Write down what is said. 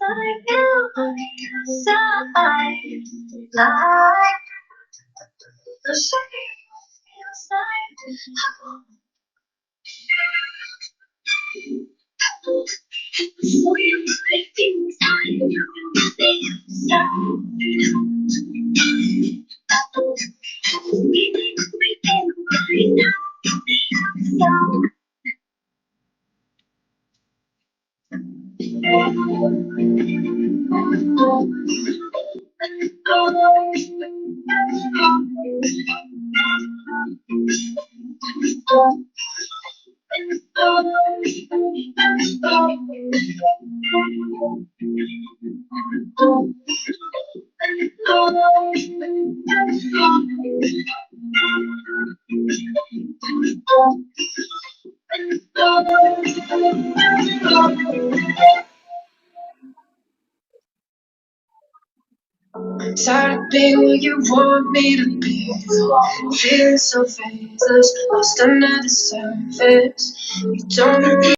like you on the outside, like the shade feels like try to be what you want me to be. Feeling so faithless, lost under the surface. You don't